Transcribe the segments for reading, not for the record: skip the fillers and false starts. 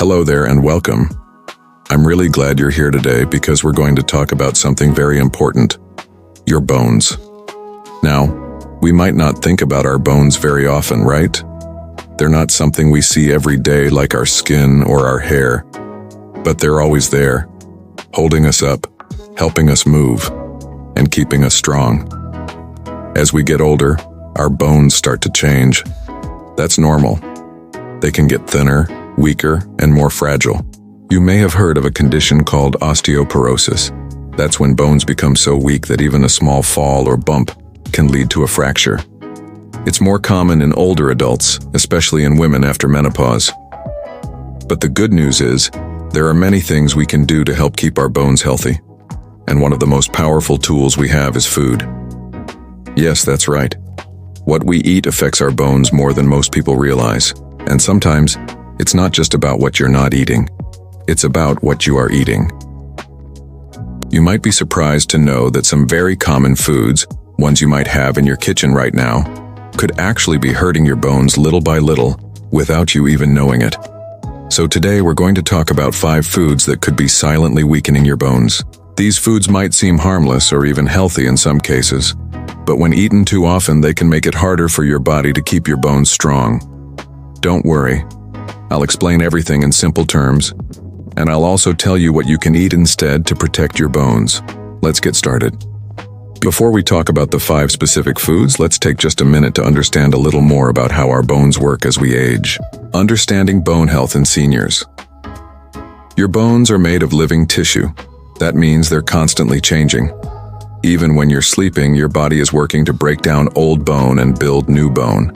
Hello there and welcome. I'm really glad you're here today because we're going to talk about something very important, your bones. Now, we might not think about our bones very often, right? They're not something we see every day like our skin or our hair, but they're always there, holding us up, helping us move, and keeping us strong. As we get older, our bones start to change. That's normal. They can get thinner, weaker, and more fragile. You may have heard of a condition called osteoporosis. That's when bones become so weak that even a small fall or bump can lead to a fracture. It's more common in older adults, especially in women after menopause. But the good news is, there are many things we can do to help keep our bones healthy. And one of the most powerful tools we have is food. Yes, that's right. What we eat affects our bones more than most people realize. And sometimes, it's not just about what you're not eating. It's about what you are eating. You might be surprised to know that some very common foods, ones you might have in your kitchen right now, could actually be hurting your bones little by little without you even knowing it. So today we're going to talk about 5 foods that could be silently weakening your bones. These foods might seem harmless or even healthy in some cases, but when eaten too often, they can make it harder for your body to keep your bones strong. Don't worry. I'll explain everything in simple terms, and I'll also tell you what you can eat instead to protect your bones. Let's get started. Before we talk about the 5 specific foods, let's take just a minute to understand a little more about how our bones work as we age. Understanding bone health in seniors. Your bones are made of living tissue. That means they're constantly changing. Even when you're sleeping, your body is working to break down old bone and build new bone.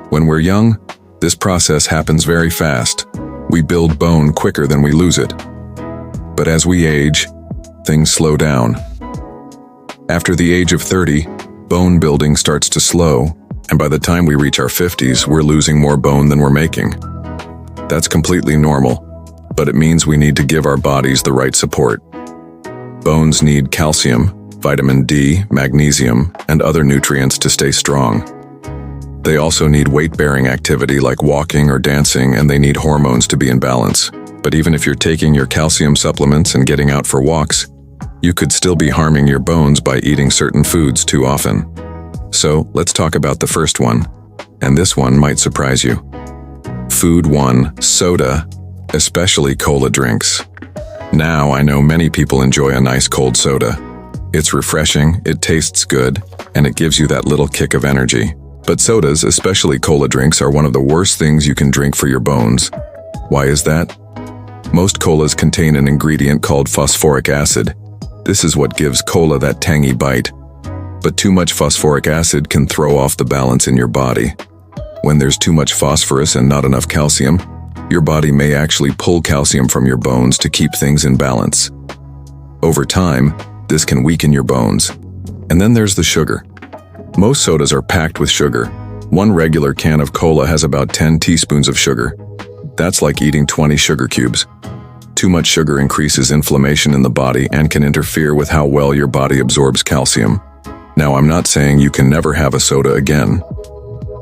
When we're young, this process happens very fast. We build bone quicker than we lose it. But as we age, things slow down. After the age of 30, bone building starts to slow, and by the time we reach our 50s, we're losing more bone than we're making. That's completely normal, but it means we need to give our bodies the right support. Bones need calcium, vitamin D, magnesium, and other nutrients to stay strong. They also need weight-bearing activity like walking or dancing, and they need hormones to be in balance. But even if you're taking your calcium supplements and getting out for walks, you could still be harming your bones by eating certain foods too often. So, let's talk about the first one, and this one might surprise you. Food 1, soda, especially cola drinks. Now, I know many people enjoy a nice cold soda. It's refreshing, it tastes good, and it gives you that little kick of energy. But sodas, especially cola drinks, are one of the worst things you can drink for your bones. Why is that? Most colas contain an ingredient called phosphoric acid. This is what gives cola that tangy bite. But too much phosphoric acid can throw off the balance in your body. When there's too much phosphorus and not enough calcium, your body may actually pull calcium from your bones to keep things in balance. Over time, this can weaken your bones. And then there's the sugar. Most sodas are packed with sugar. One regular can of cola has about 10 teaspoons of sugar. That's like eating 20 sugar cubes. Too much sugar increases inflammation in the body and can interfere with how well your body absorbs calcium. Now, I'm not saying you can never have a soda again,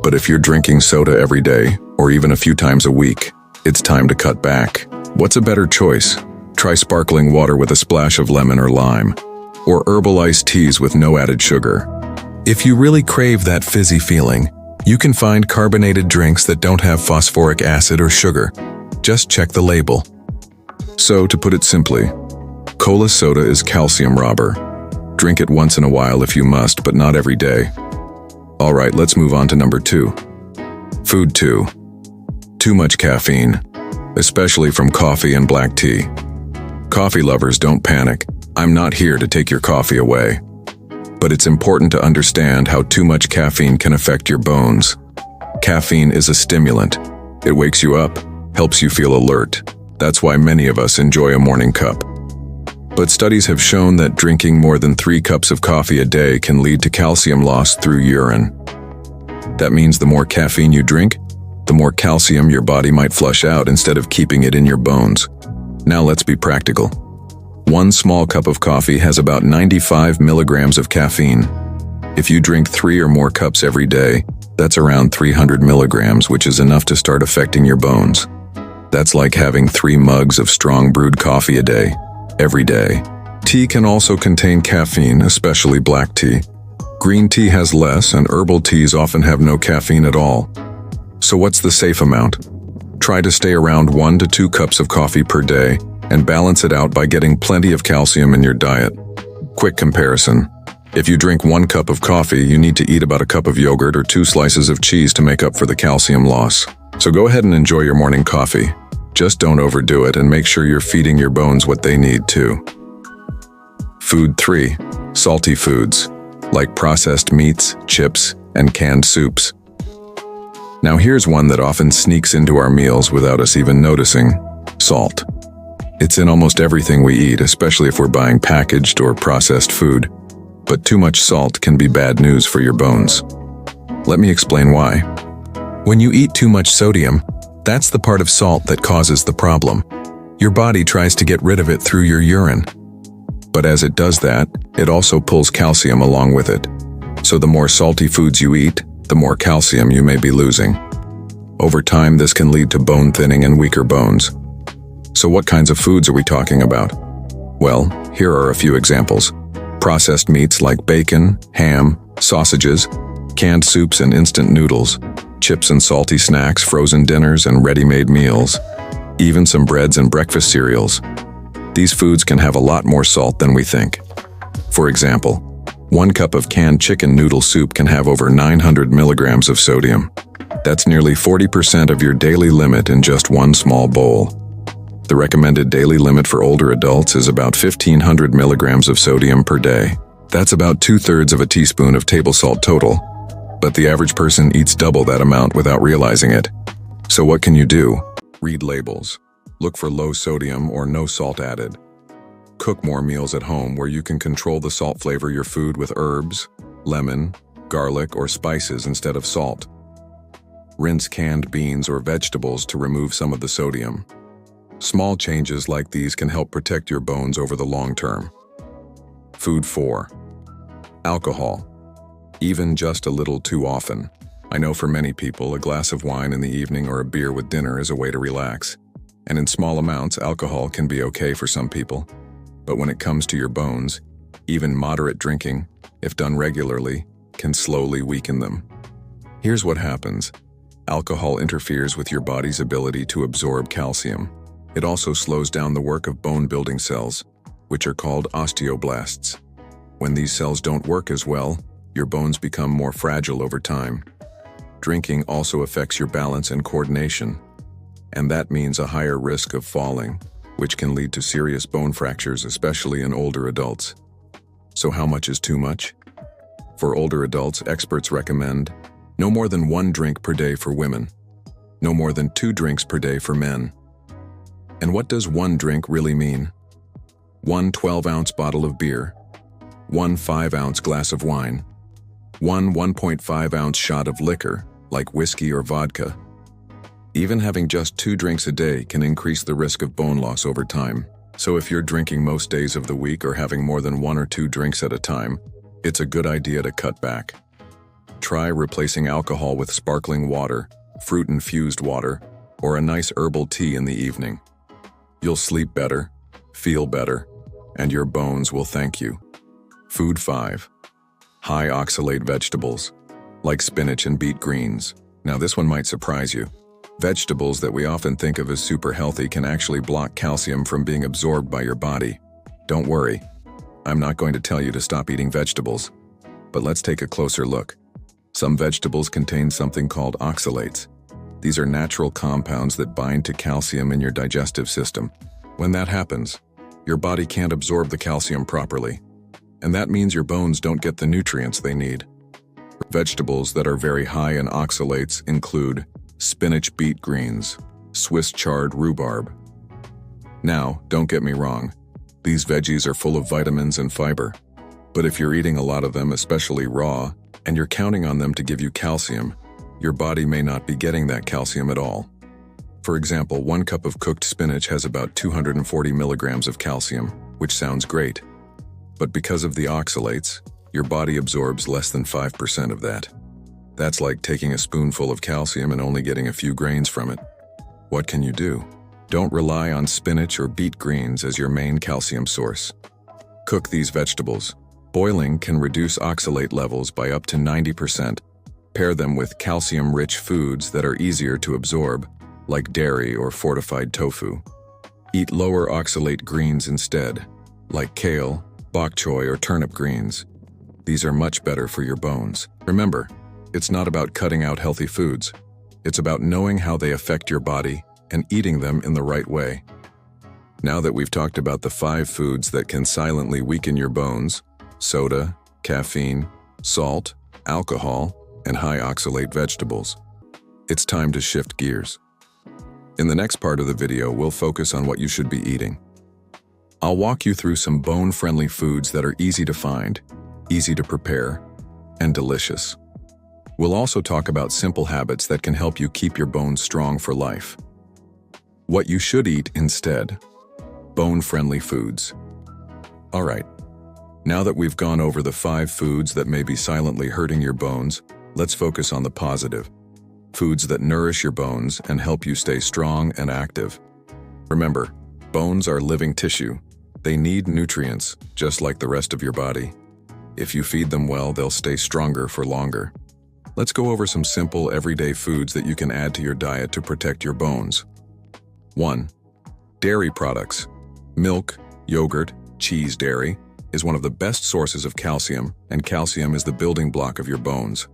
but if you're drinking soda every day, or even a few times a week, it's time to cut back. What's a better choice? Try sparkling water with a splash of lemon or lime, or herbal iced teas with no added sugar. If you really crave that fizzy feeling, you can find carbonated drinks that don't have phosphoric acid or sugar. Just check the label. So, to put it simply, cola soda is calcium robber. Drink it once in a while if you must, but not every day. Alright, let's move on to number 2. Food 2. Too much caffeine, especially from coffee and black tea. Coffee lovers, don't panic. I'm not here to take your coffee away. But it's important to understand how too much caffeine can affect your bones. Caffeine is a stimulant. It wakes you up, helps you feel alert. That's why many of us enjoy a morning cup. But studies have shown that drinking more than 3 cups of coffee a day can lead to calcium loss through urine. That means the more caffeine you drink, the more calcium your body might flush out instead of keeping it in your bones. Now let's be practical. 1 small cup of coffee has about 95 milligrams of caffeine. If you drink 3 or more cups every day, that's around 300 milligrams, which is enough to start affecting your bones. That's like having 3 mugs of strong brewed coffee a day, every day. Tea can also contain caffeine, especially black tea. Green tea has less, and herbal teas often have no caffeine at all. So what's the safe amount? Try to stay around 1 to 2 cups of coffee per day and balance it out by getting plenty of calcium in your diet. Quick comparison. If you drink 1 cup of coffee, you need to eat about a cup of yogurt or 2 slices of cheese to make up for the calcium loss. So go ahead and enjoy your morning coffee. Just don't overdo it and make sure you're feeding your bones what they need too. Food 3. Salty foods, like processed meats, chips, and canned soups. Now here's one that often sneaks into our meals without us even noticing: salt. It's in almost everything we eat, especially if we're buying packaged or processed food. But too much salt can be bad news for your bones. Let me explain why. When you eat too much sodium, that's the part of salt that causes the problem. Your body tries to get rid of it through your urine. But as it does that, it also pulls calcium along with it. So the more salty foods you eat, the more calcium you may be losing. Over time, this can lead to bone thinning and weaker bones. So what kinds of foods are we talking about? Well, here are a few examples. Processed meats like bacon, ham, sausages, canned soups and instant noodles, chips and salty snacks, frozen dinners and ready-made meals, even some breads and breakfast cereals. These foods can have a lot more salt than we think. For example, 1 cup of canned chicken noodle soup can have over 900 milligrams of sodium. That's nearly 40% of your daily limit in just one small bowl. The recommended daily limit for older adults is about 1,500 milligrams of sodium per day. That's about 2/3 of a teaspoon of table salt total. But the average person eats double that amount without realizing it. So what can you do? Read labels. Look for low sodium or no salt added. Cook more meals at home where you can control the salt. Flavor your food with herbs, lemon, garlic, or spices instead of salt. Rinse canned beans or vegetables to remove some of the sodium. Small changes like these can help protect your bones over the long term. Food 4. Alcohol. Even just a little too often. I know for many people, a glass of wine in the evening or a beer with dinner is a way to relax. And in small amounts, alcohol can be okay for some people. But when it comes to your bones, even moderate drinking, if done regularly, can slowly weaken them. Here's what happens. Alcohol interferes with your body's ability to absorb calcium. It also slows down the work of bone-building cells, which are called osteoblasts. When these cells don't work as well, your bones become more fragile over time. Drinking also affects your balance and coordination, and that means a higher risk of falling, which can lead to serious bone fractures, especially in older adults. So how much is too much? For older adults, experts recommend no more than 1 drink per day for women, no more than 2 drinks per day for men. And what does 1 drink really mean? 1 12-ounce bottle of beer, 1 5-ounce glass of wine, 1 1.5-ounce shot of liquor, like whiskey or vodka. Even having just 2 drinks a day can increase the risk of bone loss over time. So if you're drinking most days of the week or having more than 1 or 2 drinks at a time, it's a good idea to cut back. Try replacing alcohol with sparkling water, fruit-infused water, or a nice herbal tea in the evening. You'll sleep better, feel better, and your bones will thank you. Food 5. High oxalate vegetables, like spinach and beet greens. Now this one might surprise you. Vegetables that we often think of as super healthy can actually block calcium from being absorbed by your body. Don't worry, I'm not going to tell you to stop eating vegetables, but let's take a closer look. Some vegetables contain something called oxalates. These are natural compounds that bind to calcium in your digestive system. When that happens, your body can't absorb the calcium properly, and that means your bones don't get the nutrients they need. Vegetables that are very high in oxalates include spinach beet greens, Swiss chard rhubarb. Now, don't get me wrong, these veggies are full of vitamins and fiber, but if you're eating a lot of them, especially raw, and you're counting on them to give you calcium, your body may not be getting that calcium at all. For example, 1 cup of cooked spinach has about 240 milligrams of calcium, which sounds great. But because of the oxalates, your body absorbs less than 5% of that. That's like taking a spoonful of calcium and only getting a few grains from it. What can you do? Don't rely on spinach or beet greens as your main calcium source. Cook these vegetables. Boiling can reduce oxalate levels by up to 90%. Pair them with calcium-rich foods that are easier to absorb, like dairy or fortified tofu. Eat lower oxalate greens instead, like kale, bok choy, or turnip greens. These are much better for your bones. Remember, it's not about cutting out healthy foods. It's about knowing how they affect your body and eating them in the right way. Now that we've talked about the 5 foods that can silently weaken your bones, soda, caffeine, salt, alcohol, and high oxalate vegetables, it's time to shift gears. In the next part of the video, we'll focus on what you should be eating. I'll walk you through some bone-friendly foods that are easy to find, easy to prepare, and delicious. We'll also talk about simple habits that can help you keep your bones strong for life. What you should eat instead. Bone-friendly foods. All right, now that we've gone over the 5 foods that may be silently hurting your bones, let's focus on the positive. Foods that nourish your bones and help you stay strong and active. Remember, bones are living tissue. They need nutrients, just like the rest of your body. If you feed them well, they'll stay stronger for longer. Let's go over some simple, everyday foods that you can add to your diet to protect your bones. 1. Dairy products. Milk, yogurt, cheese. Dairy is one of the best sources of calcium, and calcium is the building block of your bones.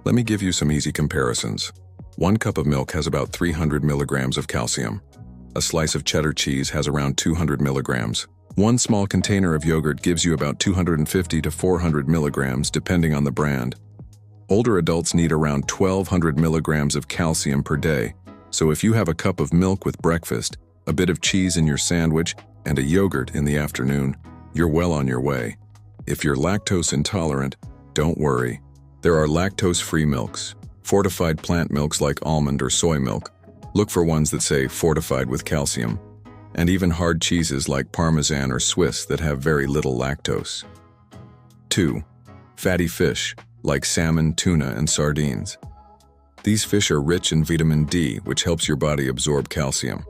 Let me give you some easy comparisons. 1 cup of milk has about 300 milligrams of calcium. A slice of cheddar cheese has around 200 milligrams. 1 small container of yogurt gives you about 250 to 400 milligrams, depending on the brand. Older adults need around 1,200 milligrams of calcium per day, so if you have a cup of milk with breakfast, a bit of cheese in your sandwich, and a yogurt in the afternoon, you're well on your way. If you're lactose intolerant, don't worry. There are lactose-free milks, fortified plant milks like almond or soy milk. Look for ones that say fortified with calcium, and even hard cheeses like Parmesan or Swiss that have very little lactose. 2. Fatty fish, like salmon, tuna, and sardines. These fish are rich in vitamin D, which helps your body absorb calcium.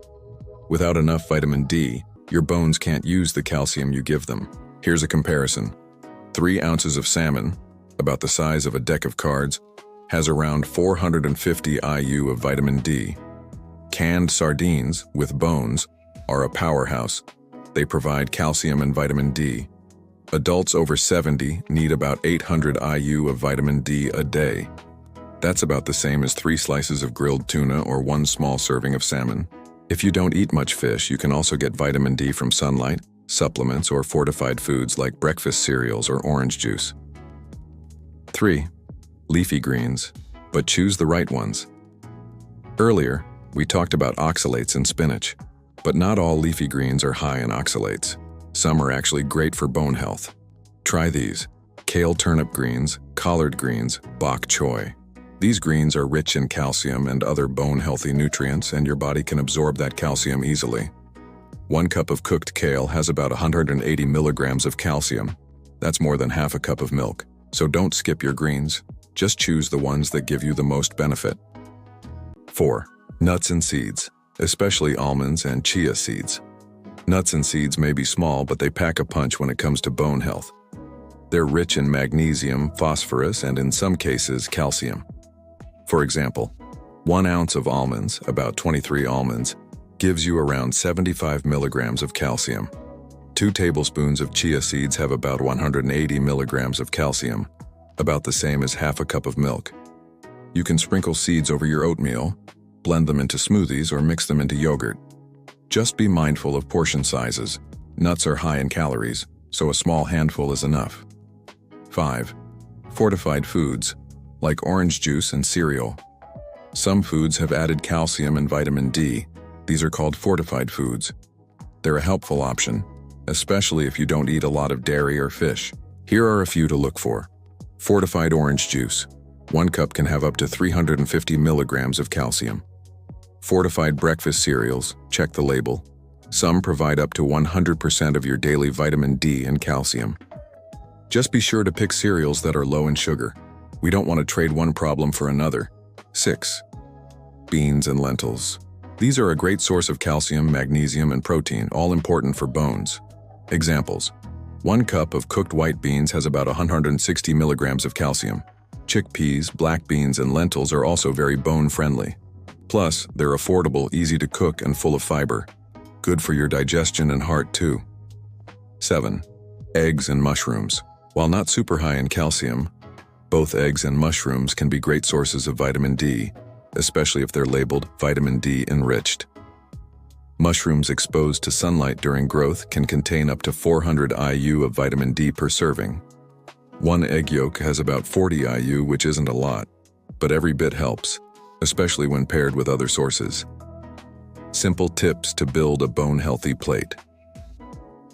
Without enough vitamin D, your bones can't use the calcium you give them. Here's a comparison. 3 ounces of salmon, about the size of a deck of cards, has around 450 IU of vitamin D. Canned sardines, with bones, are a powerhouse. They provide calcium and vitamin D. Adults over 70 need about 800 IU of vitamin D a day. That's about the same as 3 slices of grilled tuna or 1 small serving of salmon. If you don't eat much fish, you can also get vitamin D from sunlight, supplements, or fortified foods like breakfast cereals or orange juice. 3. Leafy greens, but choose the right ones. Earlier, we talked about oxalates in spinach, but not all leafy greens are high in oxalates. Some are actually great for bone health. Try these: kale turnip greens, collard greens, bok choy. These greens are rich in calcium and other bone-healthy nutrients, and your body can absorb that calcium easily. 1 cup of cooked kale has about 180 milligrams of calcium. That's more than half a cup of milk. So don't skip your greens. Just choose the ones that give you the most benefit. 4. Nuts and seeds, especially almonds and chia seeds. Nuts and seeds may be small, but they pack a punch when it comes to bone health. They're rich in magnesium, phosphorus, and in some cases, calcium. For example, 1 ounce of almonds, about 23 almonds, gives you around 75 milligrams of calcium. 2 tablespoons of chia seeds have about 180 milligrams of calcium, about the same as half a cup of milk. You can sprinkle seeds over your oatmeal, blend them into smoothies, or mix them into yogurt. Just be mindful of portion sizes. Nuts are high in calories, so a small handful is enough. 5. Fortified foods, like orange juice and cereal. Some foods have added calcium and vitamin D. These are called fortified foods. They're a helpful option, especially if you don't eat a lot of dairy or fish. Here are a few to look for. Fortified orange juice. 1 cup can have up to 350 milligrams of calcium. Fortified breakfast cereals, check the label. Some provide up to 100% of your daily vitamin D and calcium. Just be sure to pick cereals that are low in sugar. We don't want to trade one problem for another. 6. Beans and lentils. These are a great source of calcium, magnesium, and protein, all important for bones. Examples: 1 cup of cooked white beans has about 160 milligrams of calcium. Chickpeas, black beans, and lentils are also very bone-friendly. Plus, they're affordable, easy to cook, and full of fiber. Good for your digestion and heart, too. 7. Eggs and mushrooms. While not super high in calcium, both eggs and mushrooms can be great sources of vitamin D, especially if they're labeled vitamin D enriched. Mushrooms exposed to sunlight during growth can contain up to 400 IU of vitamin D per serving. 1 egg yolk has about 40 IU, which isn't a lot, but every bit helps, especially when paired with other sources. Simple tips to build a bone-healthy plate.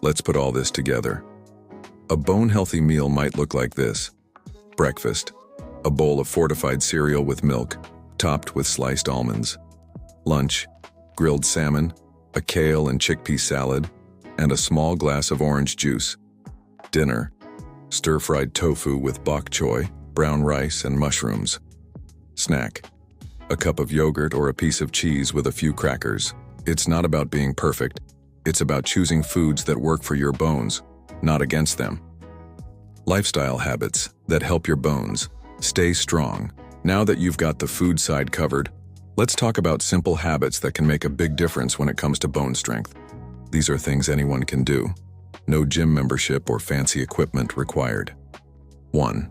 Let's put all this together. A bone-healthy meal might look like this. Breakfast: a bowl of fortified cereal with milk, topped with sliced almonds. Lunch: grilled salmon, a kale and chickpea salad, and a small glass of orange juice. Dinner: stir-fried tofu with bok choy, brown rice, and mushrooms. Snack: a cup of yogurt or a piece of cheese with a few crackers. It's not about being perfect. It's about choosing foods that work for your bones, not against them. Lifestyle habits that help your bones stay strong. Now that you've got the food side covered, let's talk about simple habits that can make a big difference when it comes to bone strength. These are things anyone can do. No gym membership or fancy equipment required. 1.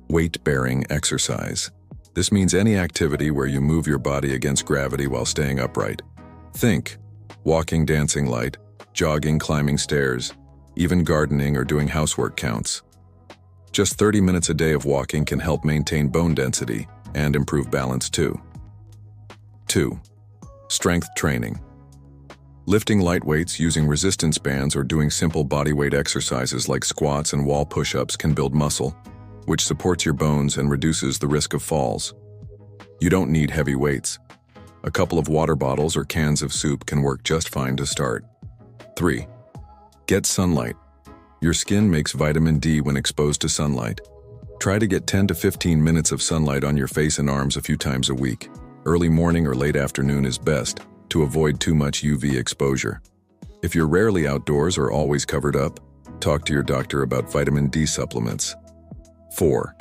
Weight-bearing exercise. This means any activity where you move your body against gravity while staying upright. Think walking, dancing light, jogging, climbing stairs, even gardening or doing housework counts. Just 30 minutes a day of walking can help maintain bone density and improve balance too. 2. Strength training. Lifting light weights using resistance bands or doing simple bodyweight exercises like squats and wall push-ups can build muscle, which supports your bones and reduces the risk of falls. You don't need heavy weights. A couple of water bottles or cans of soup can work just fine to start. 3. Get sunlight. Your skin makes vitamin D when exposed to sunlight. Try to get 10 to 15 minutes of sunlight on your face and arms a few times a week. Early morning or late afternoon is best to avoid too much UV exposure. If you're rarely outdoors or always covered up, talk to your doctor about vitamin D supplements. 4.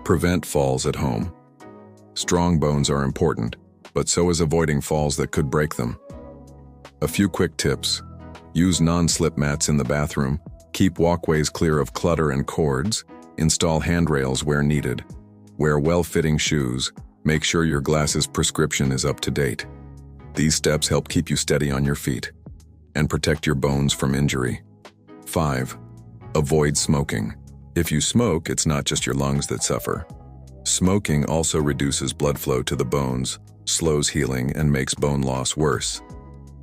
Prevent falls at home. Strong bones are important, but so is avoiding falls that could break them. A few quick tips. Use non-slip mats in the bathroom, keep walkways clear of clutter and cords, install handrails where needed, wear well-fitting shoes, make sure your glasses prescription is up to date. These steps help keep you steady on your feet and protect your bones from injury. 5. Avoid smoking. If you smoke, it's not just your lungs that suffer. Smoking also reduces blood flow to the bones, slows healing, and makes bone loss worse.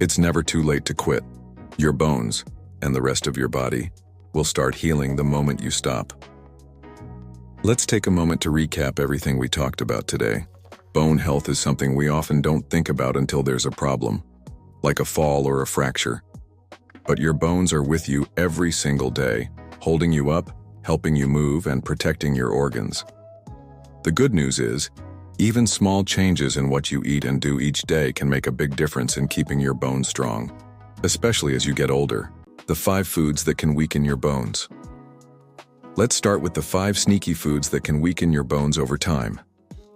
It's never too late to quit. Your bones, and the rest of your body, will start healing the moment you stop. Let's take a moment to recap everything we talked about today. Bone health is something we often don't think about until there's a problem, like a fall or a fracture. But your bones are with you every single day, holding you up, helping you move, and protecting your organs. The good news is, even small changes in what you eat and do each day can make a big difference in keeping your bones strong, especially as you get older. The 5 foods that can weaken your bones. Let's start with the 5 sneaky foods that can weaken your bones over time.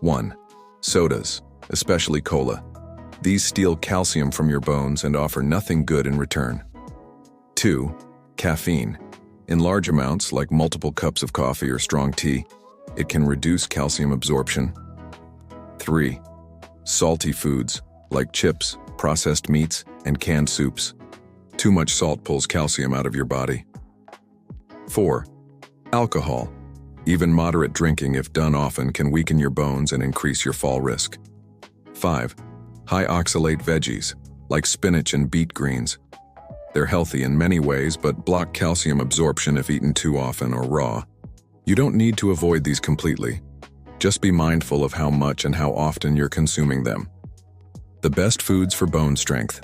1. Sodas, especially cola. These steal calcium from your bones and offer nothing good in return. 2. Caffeine. In large amounts, like multiple cups of coffee or strong tea, it can reduce calcium absorption. 3. Salty foods, like chips, processed meats, and canned soups. Too much salt pulls calcium out of your body. 4. Alcohol. Even moderate drinking, if done often, can weaken your bones and increase your fall risk. 5. High oxalate veggies, like spinach and beet greens. They're healthy in many ways, but block calcium absorption if eaten too often or raw. You don't need to avoid these completely. Just be mindful of how much and how often you're consuming them. The best foods for bone strength.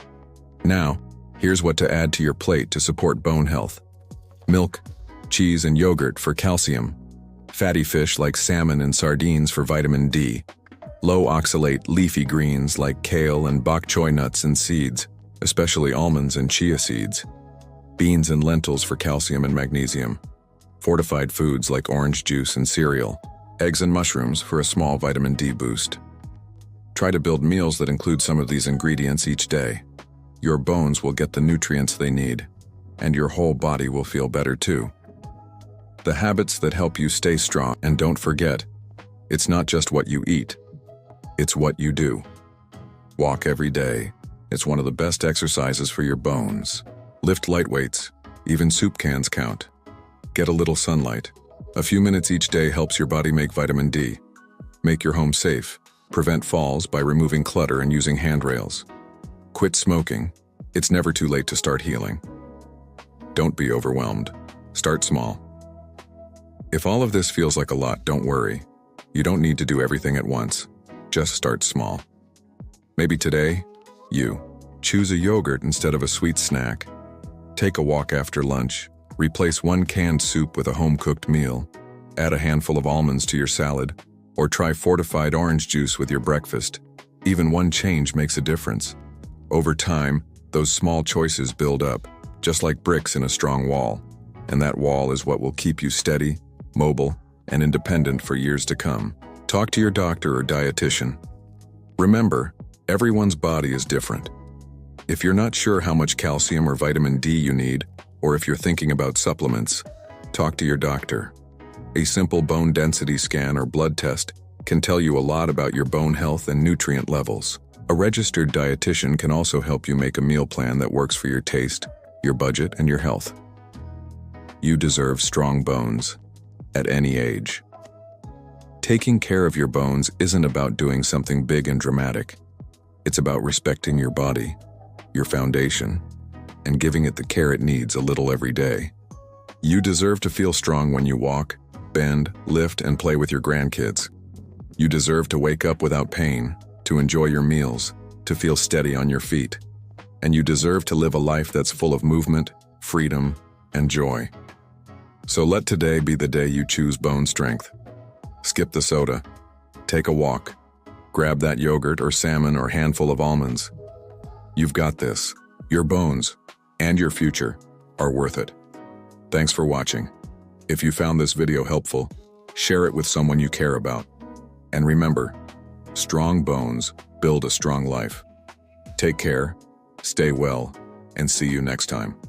Now, here's what to add to your plate to support bone health. Milk, cheese, and yogurt for calcium. Fatty fish like salmon and sardines for vitamin D. Low oxalate leafy greens like kale and bok choy nuts and seeds, especially almonds and chia seeds. Beans and lentils for calcium and magnesium. Fortified foods like orange juice and cereal. Eggs and mushrooms for a small vitamin D boost. Try to build meals that include some of these ingredients each day. Your bones will get the nutrients they need, and your whole body will feel better too. The habits that help you stay strong, and don't forget, it's not just what you eat, it's what you do. Walk every day. It's one of the best exercises for your bones. Lift light weights, even soup cans count. Get a little sunlight. A few minutes each day helps your body make vitamin D. Make your home safe. Prevent falls by removing clutter and using handrails. Quit smoking. It's never too late to start healing. Don't be overwhelmed. Start small. If all of this feels like a lot, don't worry. You don't need to do everything at once. Just start small. Maybe today, you choose a yogurt instead of a sweet snack. Take a walk after lunch. Replace one canned soup with a home-cooked meal. Add a handful of almonds to your salad, or try fortified orange juice with your breakfast. Even one change makes a difference. Over time, those small choices build up, just like bricks in a strong wall. And that wall is what will keep you steady, mobile, and independent for years to come. Talk to your doctor or dietitian. Remember, everyone's body is different. If you're not sure how much calcium or vitamin D you need, or if you're thinking about supplements, talk to your doctor. A simple bone density scan or blood test can tell you a lot about your bone health and nutrient levels. A registered dietitian can also help you make a meal plan that works for your taste, your budget, and your health. You deserve strong bones at any age. Taking care of your bones isn't about doing something big and dramatic. It's about respecting your body, your foundation, and giving it the care it needs a little every day. You deserve to feel strong when you walk, bend, lift, and play with your grandkids. You deserve to wake up without pain, to enjoy your meals, to feel steady on your feet. And you deserve to live a life that's full of movement, freedom, and joy. So let today be the day you choose bone strength. Skip the soda. Take a walk. Grab that yogurt or salmon or handful of almonds. You've got this. Your bones and your future are worth it. Thanks for watching. If you found this video helpful, share it with someone you care about. And remember, strong bones build a strong life. Take care, stay well, and see you next time.